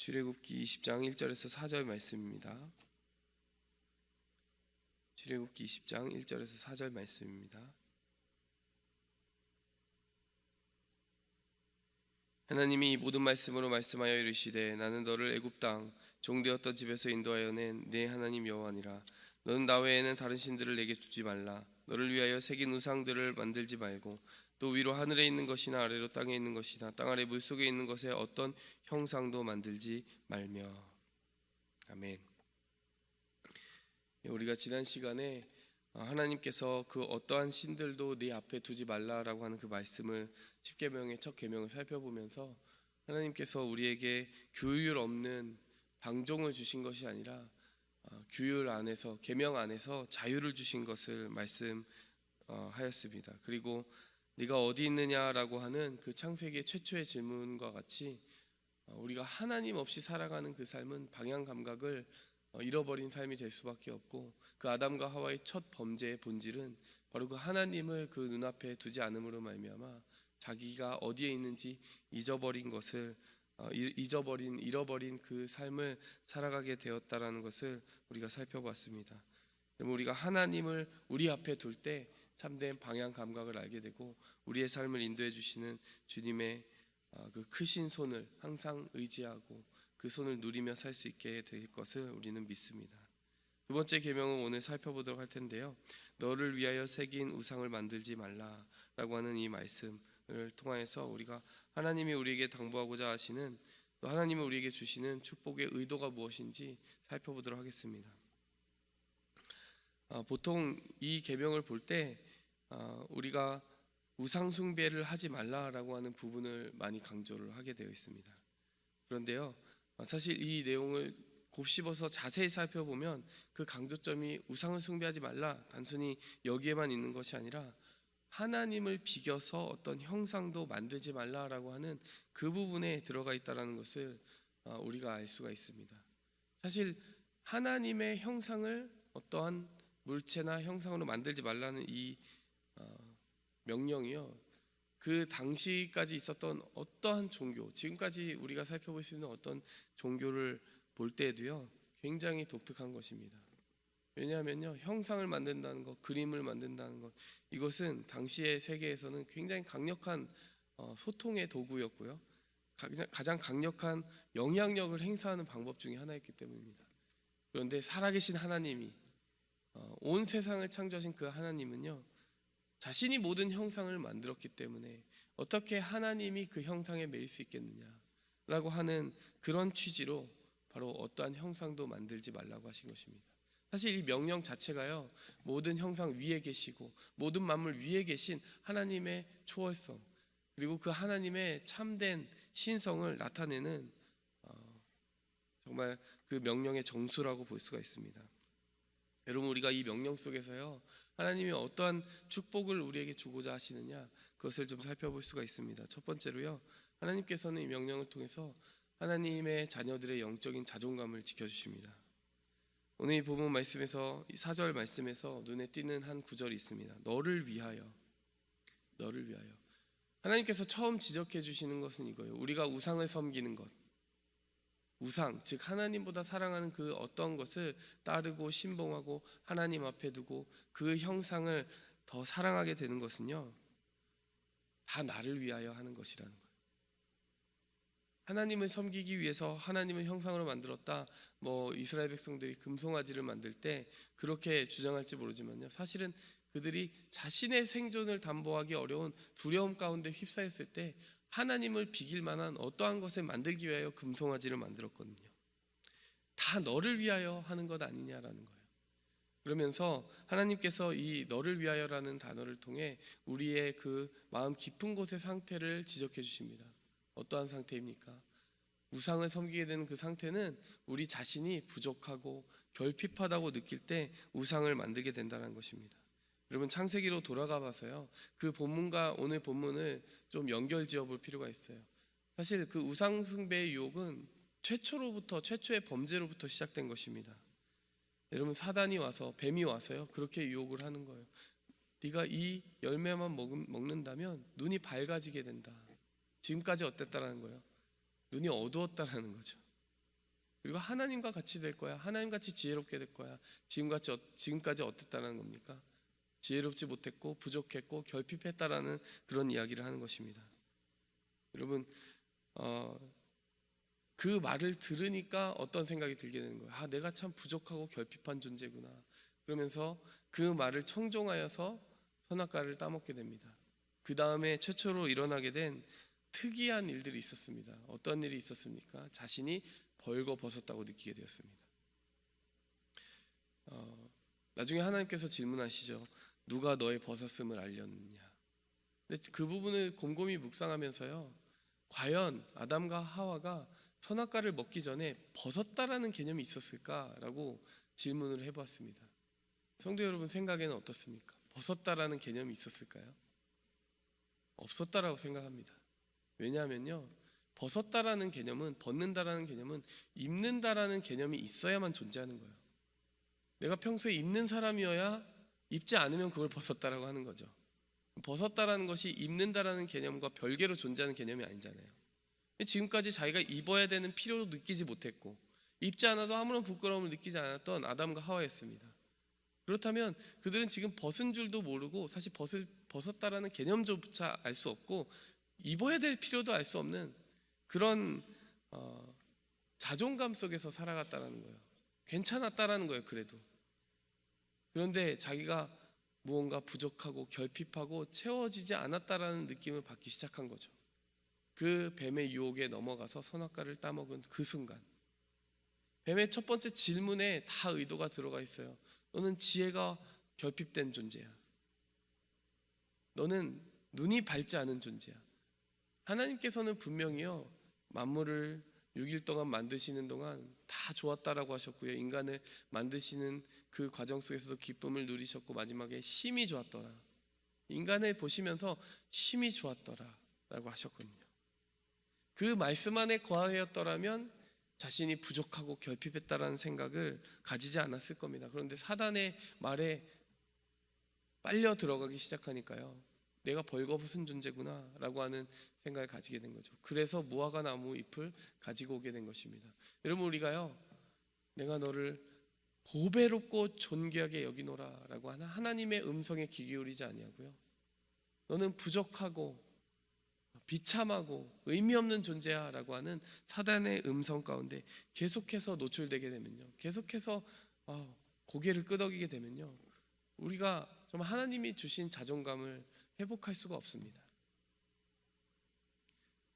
출애굽기 20장 1절에서 4절 말씀입니다. 출애굽기 20장 1절에서 4절 말씀입니다. 하나님이 이 모든 말씀으로 말씀하여 이르시되 나는 너를 애굽 땅 종되었던 집에서 인도하여 낸 네 하나님 여호와니라. 너는 나 외에는 다른 신들을 내게 주지 말라. 너를 위하여 새긴 우상들을 만들지 말고 또 위로 하늘에 있는 것이나 아래로 땅에 있는 것이나 땅 아래 물속에 있는 것에 어떤 형상도 만들지 말며. 아멘. 우리가 지난 시간에 하나님께서 그 어떠한 신들도 네 앞에 두지 말라라고 하는 그 말씀을 10계명의 첫 계명을 살펴보면서 하나님께서 우리에게 규율 없는 방종을 주신 것이 아니라 규율 안에서, 계명 안에서 자유를 주신 것을 말씀하였습니다. 그리고 네가 어디 있느냐라고 하는 그 창세기 최초의 질문과 같이 우리가 하나님 없이 살아가는 그 삶은 방향 감각을 잃어버린 삶이 될 수밖에 없고, 그 아담과 하와의 첫 범죄의 본질은 바로 그 하나님을 그 눈앞에 두지 않음으로 말미암아 자기가 어디에 있는지 잃어버린 그 삶을 살아가게 되었다라는 것을 우리가 살펴봤습니다. 그럼 우리가 하나님을 우리 앞에 둘 때 참된 방향 감각을 알게 되고 우리의 삶을 인도해 주시는 주님의 그 크신 손을 항상 의지하고 그 손을 누리며 살 수 있게 될 것을 우리는 믿습니다. 두 번째 계명은 오늘 살펴보도록 할 텐데요, 너를 위하여 새긴 우상을 만들지 말라라고 하는 이 말씀을 통하여서 우리가 하나님이 우리에게 당부하고자 하시는, 또 하나님이 우리에게 주시는 축복의 의도가 무엇인지 살펴보도록 하겠습니다. 보통 이 계명을 볼 때 우리가 우상 숭배를 하지 말라라고 하는 부분을 많이 강조를 하게 되어 있습니다. 그런데요, 사실 이 내용을 곱씹어서 자세히 살펴보면 그 강조점이 우상을 숭배하지 말라, 단순히 여기에만 있는 것이 아니라 하나님을 비겨서 어떤 형상도 만들지 말라라고 하는 그 부분에 들어가 있다는 것을 우리가 알 수가 있습니다. 사실 하나님의 형상을 어떠한 물체나 형상으로 만들지 말라는 이 명령이요, 그 당시까지 있었던 어떠한 종교, 지금까지 우리가 살펴볼 수 있는 어떤 종교를 볼 때에도요 굉장히 독특한 것입니다. 왜냐하면요, 형상을 만든다는 것, 그림을 만든다는 것, 이것은 당시의 세계에서는 굉장히 강력한 소통의 도구였고요, 가장 강력한 영향력을 행사하는 방법 중에 하나였기 때문입니다. 그런데 살아계신 하나님이, 온 세상을 창조하신 그 하나님은요, 자신이 모든 형상을 만들었기 때문에 어떻게 하나님이 그 형상에 매일 수 있겠느냐라고 하는 그런 취지로 바로 어떠한 형상도 만들지 말라고 하신 것입니다. 사실 이 명령 자체가요, 모든 형상 위에 계시고 모든 만물 위에 계신 하나님의 초월성, 그리고 그 하나님의 참된 신성을 나타내는 정말 그 명령의 정수라고 볼 수가 있습니다. 여러분, 우리가 이 명령 속에서요, 하나님이 어떠한 축복을 우리에게 주고자 하시느냐, 그것을 좀 살펴볼 수가 있습니다. 첫 번째로요, 하나님께서는 이 명령을 통해서 하나님의 자녀들의 영적인 자존감을 지켜주십니다. 오늘 이 본문 말씀에서, 이 4절 말씀에서 눈에 띄는 한 구절이 있습니다. 너를 위하여. 너를 위하여. 하나님께서 처음 지적해 주시는 것은 이거예요. 우리가 우상을 섬기는 것, 우상, 즉 하나님보다 사랑하는 그 어떤 것을 따르고 신봉하고 하나님 앞에 두고 그 형상을 더 사랑하게 되는 것은요, 다 나를 위하여 하는 것이라는 거예요. 하나님을 섬기기 위해서 하나님을 형상으로 만들었다, 이스라엘 백성들이 금송아지를 만들 때 그렇게 주장할지 모르지만요, 사실은 그들이 자신의 생존을 담보하기 어려운 두려움 가운데 휩싸였을 때 하나님을 비길 만한 어떠한 것을 만들기 위하여 금송아지를 만들었거든요. 다 너를 위하여 하는 것 아니냐라는 거예요. 그러면서 하나님께서 이 너를 위하여라는 단어를 통해 우리의 그 마음 깊은 곳의 상태를 지적해 주십니다. 어떠한 상태입니까? 우상을 섬기게 되는 그 상태는 우리 자신이 부족하고 결핍하다고 느낄 때 우상을 만들게 된다는 것입니다. 여러분, 창세기로 돌아가 봐서요, 그 본문과 오늘 본문을 좀 연결 지어 볼 필요가 있어요. 사실 그 우상 숭배의 유혹은 최초의 범죄로부터 시작된 것입니다. 여러분, 사단이 와서, 뱀이 와서요, 그렇게 유혹을 하는 거예요. 네가 이 열매만 먹는다면 눈이 밝아지게 된다. 지금까지 어땠다라는 거예요? 눈이 어두웠다라는 거죠. 그리고 하나님과 같이 될 거야. 하나님같이 지혜롭게 될 거야. 지금까지 어땠다는 겁니까? 지혜롭지 못했고 부족했고 결핍했다라는 그런 이야기를 하는 것입니다. 여러분, 그 말을 들으니까 어떤 생각이 들게 되는 거예요. 내가 참 부족하고 결핍한 존재구나. 그러면서 그 말을 청종하여서 선악과를 따먹게 됩니다. 그 다음에 최초로 일어나게 된 특이한 일들이 있었습니다. 어떤 일이 있었습니까? 자신이 벌거벗었다고 느끼게 되었습니다. 나중에 하나님께서 질문하시죠. 누가 너의 벗었음을 알렸느냐. 근데 그 부분을 곰곰이 묵상하면서요, 과연 아담과 하와가 선악과를 먹기 전에 벗었다라는 개념이 있었을까라고 질문을 해보았습니다. 성도 여러분 생각에는 어떻습니까? 벗었다라는 개념이 있었을까요? 없었다라고 생각합니다. 왜냐하면요, 벗었다라는 개념은, 벗는다라는 개념은 입는다라는 개념이 있어야만 존재하는 거예요. 내가 평소에 입는 사람이어야 입지 않으면 그걸 벗었다라고 하는 거죠. 벗었다라는 것이 입는다라는 개념과 별개로 존재하는 개념이 아니잖아요. 지금까지 자기가 입어야 되는 필요도 느끼지 못했고 입지 않아도 아무런 부끄러움을 느끼지 않았던 아담과 하와였습니다. 그렇다면 그들은 지금 벗은 줄도 모르고 사실 벗었다라는 개념조차 알 수 없고 입어야 될 필요도 알 수 없는 그런 자존감 속에서 살아갔다라는 거예요. 괜찮았다라는 거예요. 그런데 자기가 무언가 부족하고 결핍하고 채워지지 않았다라는 느낌을 받기 시작한 거죠. 그 뱀의 유혹에 넘어가서 선악과를 따먹은 그 순간, 뱀의 첫 번째 질문에 다 의도가 들어가 있어요. 너는 지혜가 결핍된 존재야. 너는 눈이 밝지 않은 존재야. 하나님께서는 분명히요, 만물을 6일 동안 만드시는 동안 다 좋았다라고 하셨고요, 인간을 만드시는 그 과정 속에서도 기쁨을 누리셨고 마지막에 심히 좋았더라, 인간을 보시면서 심히 좋았더라 라고 하셨거든요. 그 말씀 안에 거하였더라면 자신이 부족하고 결핍했다라는 생각을 가지지 않았을 겁니다. 그런데 사단의 말에 빨려 들어가기 시작하니까요, 내가 벌거벗은 존재구나 라고 하는 생각을 가지게 된 거죠. 그래서 무화과 나무 잎을 가지고 오게 된 것입니다. 여러분, 우리가요, 내가 너를 보배롭고 존귀하게 여기노라 라고 하는 하나님의 음성에 귀 기울이지 아니하고요, 너는 부족하고 비참하고 의미 없는 존재야 라고 하는 사단의 음성 가운데 계속해서 노출되게 되면요, 계속해서 고개를 끄덕이게 되면요, 우리가 정말 하나님이 주신 자존감을 회복할 수가 없습니다.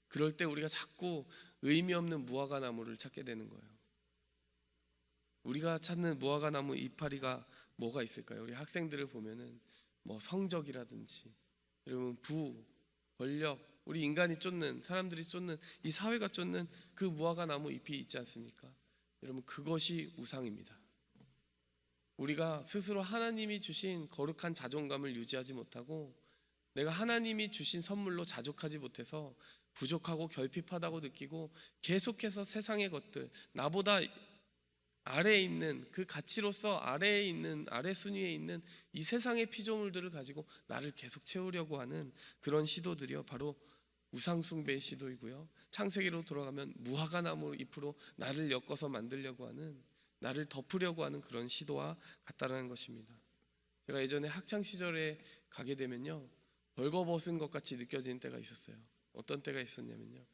그럴 때 우리가 자꾸 의미 없는 무화과 나무를 찾게 되는 거예요. 우리가 찾는 무화과 나무 이파리가 뭐가 있을까요? 우리 학생들을 보면은 뭐 성적이라든지, 여러분 권력, 우리 인간이 쫓는, 사람들이 쫓는, 이 사회가 쫓는 그 무화과 나무 잎이 있지 않습니까? 여러분, 그것이 우상입니다. 우리가 스스로 하나님이 주신 거룩한 자존감을 유지하지 못하고 내가 하나님이 주신 선물로 자족하지 못해서 부족하고 결핍하다고 느끼고 계속해서 세상의 것들, 나보다 아래에 있는 그 가치로서 아래에 있는, 아래 순위에 있는 이 세상의 피조물들을 가지고 나를 계속 채우려고 하는 그런 시도들이요, 바로 우상숭배의 시도이고요, 창세기로 돌아가면 무화과 나무 잎으로 나를 엮어서 만들려고 하는, 나를 덮으려고 하는 그런 시도와 같다라는 것입니다. 제가 예전에 학창 시절에 가게 되면요, 벌거벗은 것 같이 느껴지는 때가 있었어요. 어떤 때가 있었냐면요,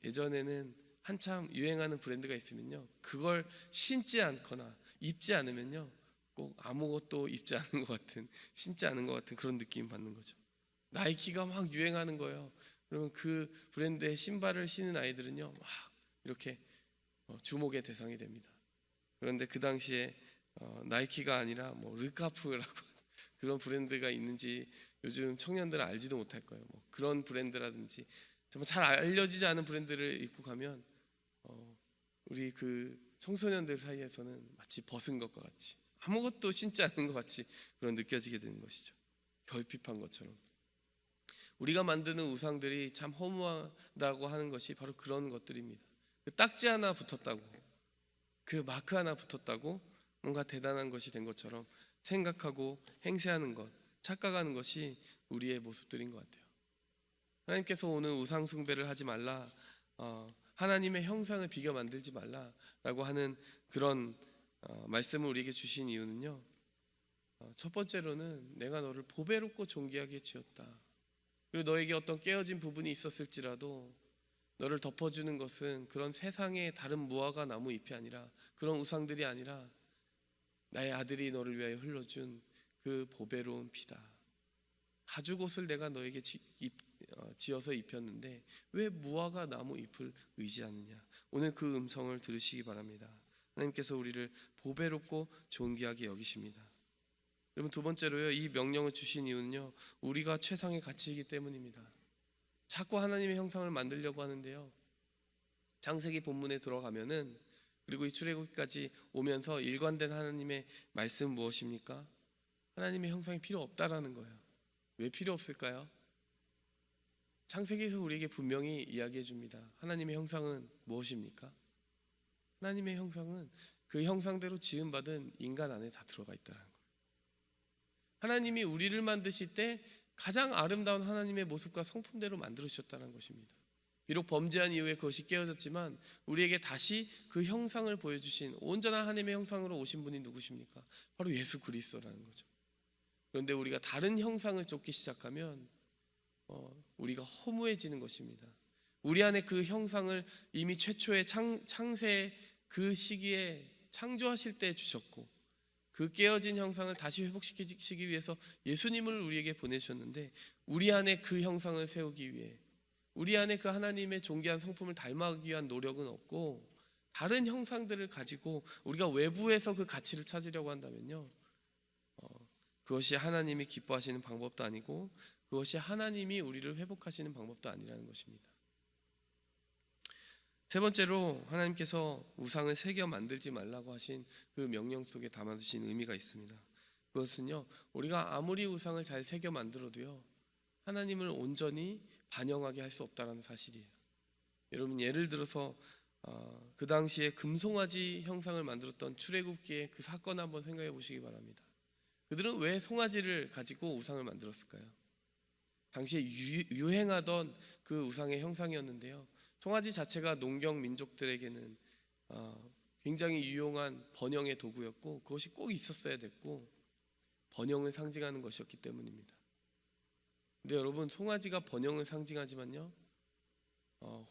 예전에는 한참 유행하는 브랜드가 있으면요, 그걸 신지 않거나 입지 않으면요, 꼭 아무것도 입지 않은 것 같은, 신지 않은 것 같은 그런 느낌 받는 거죠. 나이키가 막 유행하는 거예요. 그러면 그 브랜드의 신발을 신은 아이들은요, 막 이렇게 주목의 대상이 됩니다. 그런데 그 당시에 나이키가 아니라 뭐 르카프라고 그런 브랜드가 있는지 요즘 청년들은 알지도 못할 거예요. 뭐 그런 브랜드라든지 정말 잘 알려지지 않은 브랜드를 입고 가면 우리 그 청소년들 사이에서는 마치 벗은 것과 같이, 아무것도 신지 않은 것 같이 그런 느껴지게 되는 것이죠. 결핍한 것처럼. 우리가 만드는 우상들이 참 허무하다고 하는 것이 바로 그런 것들입니다. 그 딱지 하나 붙었다고, 그 마크 하나 붙었다고 뭔가 대단한 것이 된 것처럼 생각하고 행세하는 것, 착각하는 것이 우리의 모습들인 것 같아요. 하나님께서 오늘 우상 숭배를 하지 말라, 하나님의 형상을 비겨 만들지 말라라고 하는 그런 말씀을 우리에게 주신 이유는요, 첫 번째로는 내가 너를 보배롭고 존귀하게 지었다. 그리고 너에게 어떤 깨어진 부분이 있었을지라도 너를 덮어주는 것은 그런 세상의 다른 무화과 나무 잎이 아니라, 그런 우상들이 아니라 나의 아들이 너를 위하여 흘러준 그 보배로운 피다. 가죽옷을 내가 너에게 지어서 입혔는데 왜 무화과 나무 잎을 의지하느냐. 오늘 그 음성을 들으시기 바랍니다. 하나님께서 우리를 보배롭고 존귀하게 여기십니다. 여러분, 두 번째로요, 이 명령을 주신 이유는요, 우리가 최상의 가치이기 때문입니다. 자꾸 하나님의 형상을 만들려고 하는데요, 창세기 본문에 들어가면은, 그리고 이 출애굽기까지 오면서 일관된 하나님의 말씀은 무엇입니까? 하나님의 형상이 필요 없다라는 거예요. 왜 필요 없을까요? 창세기에서 우리에게 분명히 이야기해 줍니다. 하나님의 형상은 무엇입니까? 하나님의 형상은 그 형상대로 지음받은 인간 안에 다 들어가 있다는 거예요. 하나님이 우리를 만드실 때 가장 아름다운 하나님의 모습과 성품대로 만들어주셨다는 것입니다. 비록 범죄한 이후에 그것이 깨어졌지만 우리에게 다시 그 형상을 보여주신 온전한 하나님의 형상으로 오신 분이 누구십니까? 바로 예수 그리스도라는 거죠. 그런데 우리가 다른 형상을 쫓기 시작하면 우리가 허무해지는 것입니다. 우리 안에 그 형상을 이미 최초의 창세 그 시기에 창조하실 때 주셨고, 그 깨어진 형상을 다시 회복시키기 위해서 예수님을 우리에게 보내주셨는데, 우리 안에 그 형상을 세우기 위해, 우리 안에 그 하나님의 존귀한 성품을 닮아가기 위한 노력은 없고, 다른 형상들을 가지고 우리가 외부에서 그 가치를 찾으려고 한다면요, 그것이 하나님이 기뻐하시는 방법도 아니고, 그것이 하나님이 우리를 회복하시는 방법도 아니라는 것입니다. 세 번째로, 하나님께서 우상을 새겨 만들지 말라고 하신 그 명령 속에 담아두신 의미가 있습니다. 그것은요, 우리가 아무리 우상을 잘 새겨 만들어도요, 하나님을 온전히 반영하게 할 수 없다는 사실이에요. 여러분, 예를 들어서 그 당시에 금송아지 형상을 만들었던 출애굽기의 그 사건 한번 생각해 보시기 바랍니다. 그들은 왜 송아지를 가지고 우상을 만들었을까요? 당시에 유행하던 그 우상의 형상이었는데요, 송아지 자체가 농경 민족들에게는 굉장히 유용한 번영의 도구였고, 그것이 꼭 있었어야 됐고, 번영을 상징하는 것이었기 때문입니다. 근데 여러분, 송아지가 번영을 상징하지만요,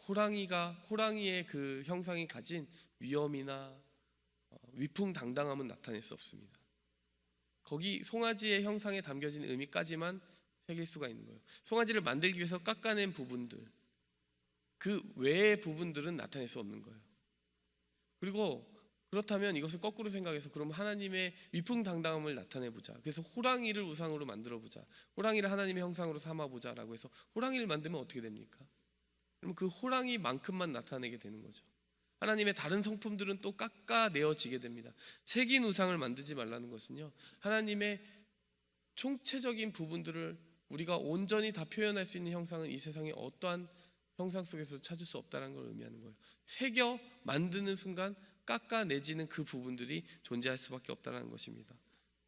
호랑이의 그 형상이 가진 위엄이나 위풍당당함은 나타낼 수 없습니다. 거기 송아지의 형상에 담겨진 의미까지만 새길 수가 있는 거예요. 송아지를 만들기 위해서 깎아낸 부분들, 그 외의 부분들은 나타낼 수 없는 거예요. 그리고 그렇다면 이것을 거꾸로 생각해서, 그럼 하나님의 위풍당당함을 나타내보자, 그래서 호랑이를 우상으로 만들어보자, 호랑이를 하나님의 형상으로 삼아보자 라고 해서 호랑이를 만들면 어떻게 됩니까? 그럼 그 호랑이만큼만 나타내게 되는 거죠. 하나님의 다른 성품들은 또 깎아내어지게 됩니다. 새긴 우상을 만들지 말라는 것은요, 하나님의 총체적인 부분들을 우리가 온전히 다 표현할 수 있는 형상은 이 세상의 어떠한 형상 속에서 찾을 수 없다는 걸 의미하는 거예요. 새겨 만드는 순간 깎아내지는 그 부분들이 존재할 수밖에 없다는 것입니다.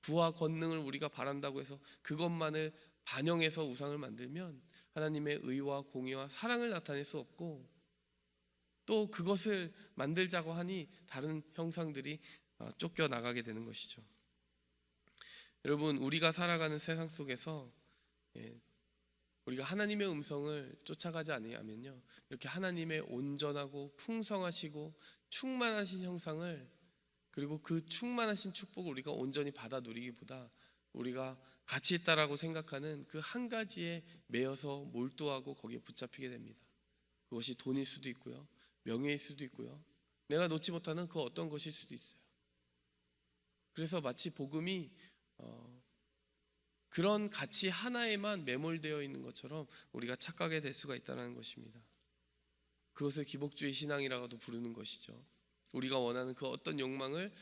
부와 권능을 우리가 바란다고 해서 그것만을 반영해서 우상을 만들면 하나님의 의와 공의와 사랑을 나타낼 수 없고, 또 그것을 만들자고 하니 다른 형상들이 쫓겨나가게 되는 것이죠. 여러분, 우리가 살아가는 세상 속에서 우리가 하나님의 음성을 쫓아가지 않으면요, 이렇게 하나님의 온전하고 풍성하시고 충만하신 형상을, 그리고 그 충만하신 축복을 우리가 온전히 받아 누리기보다 우리가 가치 있다라고 생각하는 그 한 가지에 매여서 몰두하고 거기에 붙잡히게 됩니다. 그것이 돈일 수도 있고요, 명예일 수도 있고요, 내가 놓지 못하는 그 어떤 것일 수도 있어요. 그래서 마치 복음이 그런 가치 하나에만 매몰되어 있는 것처럼 우리가 착각이 될 수가 있다는 것입니다. 그것을 기복주의 신앙이라고도 부르는 것이죠. 우리가 원하는 그 어떤 욕망을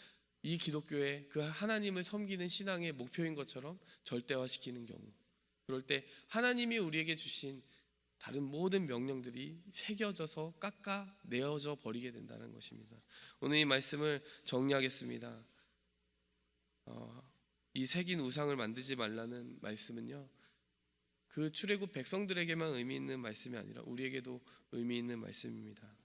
이 기독교의 그 하나님을 섬기는 신앙의 목표인 것처럼 절대화시키는 경우, 그럴 때 하나님이 우리에게 주신 다른 모든 명령들이 새겨져서 깎아내어져 버리게 된다는 것입니다. 오늘 이 말씀을 정리하겠습니다. 이 새긴 우상을 만들지 말라는 말씀은요, 그 출애굽 백성들에게만 의미 있는 말씀이 아니라 우리에게도 의미 있는 말씀입니다.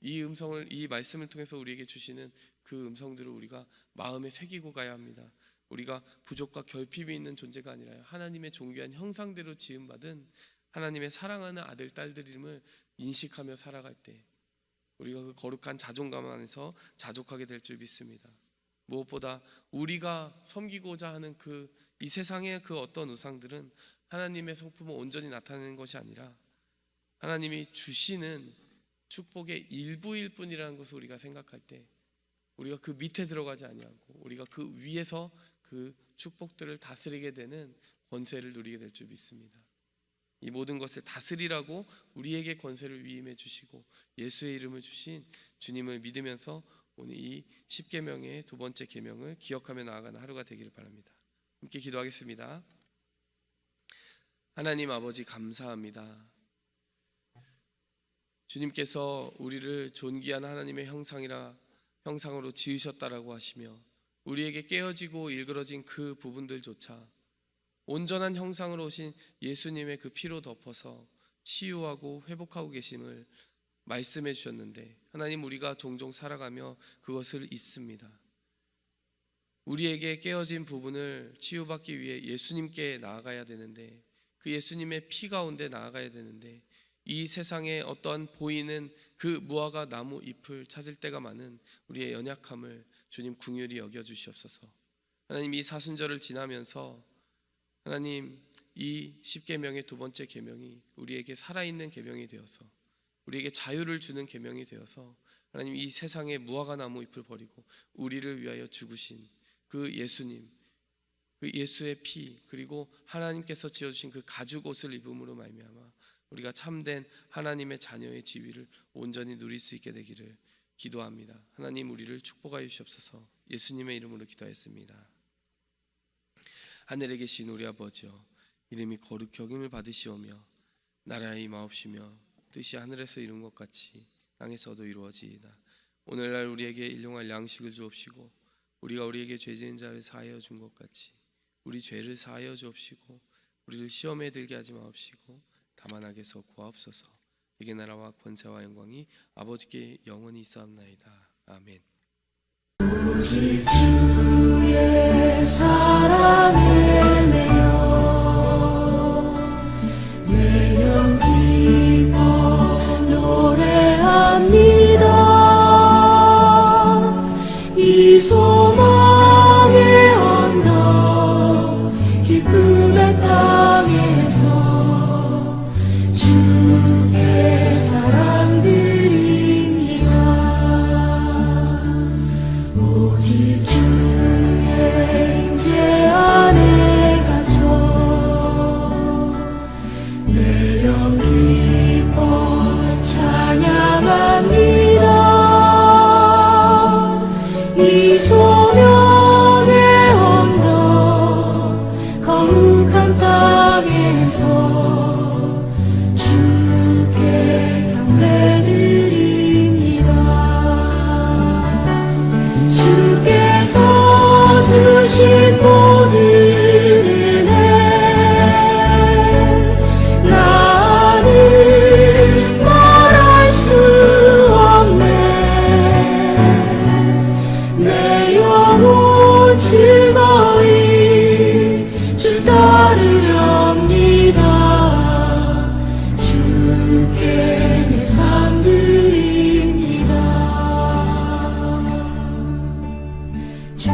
이 음성을, 이 말씀을 통해서 우리에게 주시는 그 음성들을 우리가 마음에 새기고 가야 합니다. 우리가 부족과 결핍이 있는 존재가 아니라 하나님의 존귀한 형상대로 지음받은 하나님의 사랑하는 아들, 딸들임을 인식하며 살아갈 때 우리가 그 거룩한 자존감 안에서 자족하게 될 줄 믿습니다. 무엇보다 우리가 섬기고자 하는 이 세상의 그 어떤 우상들은 하나님의 성품을 온전히 나타내는 것이 아니라 하나님이 주시는 축복의 일부일 뿐이라는 것을 우리가 생각할 때 우리가 그 밑에 들어가지 아니하고 우리가 그 위에서 그 축복들을 다스리게 되는 권세를 누리게 될 줄 믿습니다. 이 모든 것을 다스리라고 우리에게 권세를 위임해 주시고 예수의 이름을 주신 주님을 믿으면서 오늘 이 10계명의 두 번째 계명을 기억하며 나아가는 하루가 되기를 바랍니다. 함께 기도하겠습니다. 하나님 아버지, 감사합니다. 주님께서 우리를 존귀한 하나님의 형상으로 지으셨다라고 하시며 우리에게 깨어지고 일그러진 그 부분들조차 온전한 형상으로 오신 예수님의 그 피로 덮어서 치유하고 회복하고 계심을 말씀해 주셨는데, 하나님, 우리가 종종 살아가며 그것을 잊습니다. 우리에게 깨어진 부분을 치유받기 위해 예수님께 나아가야 되는데, 그 예수님의 피 가운데 나아가야 되는데, 이 세상에 어떠한 보이는 그 무화과 나무 잎을 찾을 때가 많은 우리의 연약함을 주님 긍휼히 여겨 주시옵소서. 하나님, 이 사순절을 지나면서 하나님, 이 10계명의 두 번째 계명이 우리에게 살아있는 계명이 되어서 우리에게 자유를 주는 계명이 되어서 하나님, 이 세상의 무화과 나무 잎을 버리고 우리를 위하여 죽으신 그 예수님, 그 예수의 피, 그리고 하나님께서 지어주신 그 가죽 옷을 입음으로 말미암아 우리가 참된 하나님의 자녀의 지위를 온전히 누릴 수 있게 되기를 기도합니다. 하나님, 우리를 축복하여 주시옵소서. 예수님의 이름으로 기도했습니다. 하늘에 계신 우리 아버지여, 이름이 거룩히 여김을 받으시오며 나라의 임하옵시며 뜻이 하늘에서 이룬 것 같이 땅에서도 이루어지이다. 오늘날 우리에게 일용할 양식을 주옵시고 우리가 우리에게 죄 지은 자를 사하여 준 것 같이 우리 죄를 사하여 주옵시고 우리를 시험에 들게 하지 마옵시고 다만 악에서 구하옵소서. 이게 나라와 권세와 영광이 아버지께 영원히 있사옵나이다. 아멘. 오직 주의 사랑에 매여 내 영 기뻐 노래합니다. 이 소망의 언덕 기쁨의 땅에서 주의 사랑 드립니다. 오직 주의 임재 안에 갇혀 내 영 기뻐 찬양합니다. 이 소명의 언덕 거룩한 땅에서 주께 경배드립니다. 주께서 주신 모든 은혜 나는 말할 수 없네. 내 영혼 즐거이 주 따르렵니다. 주께 내 삶 드립니다. 주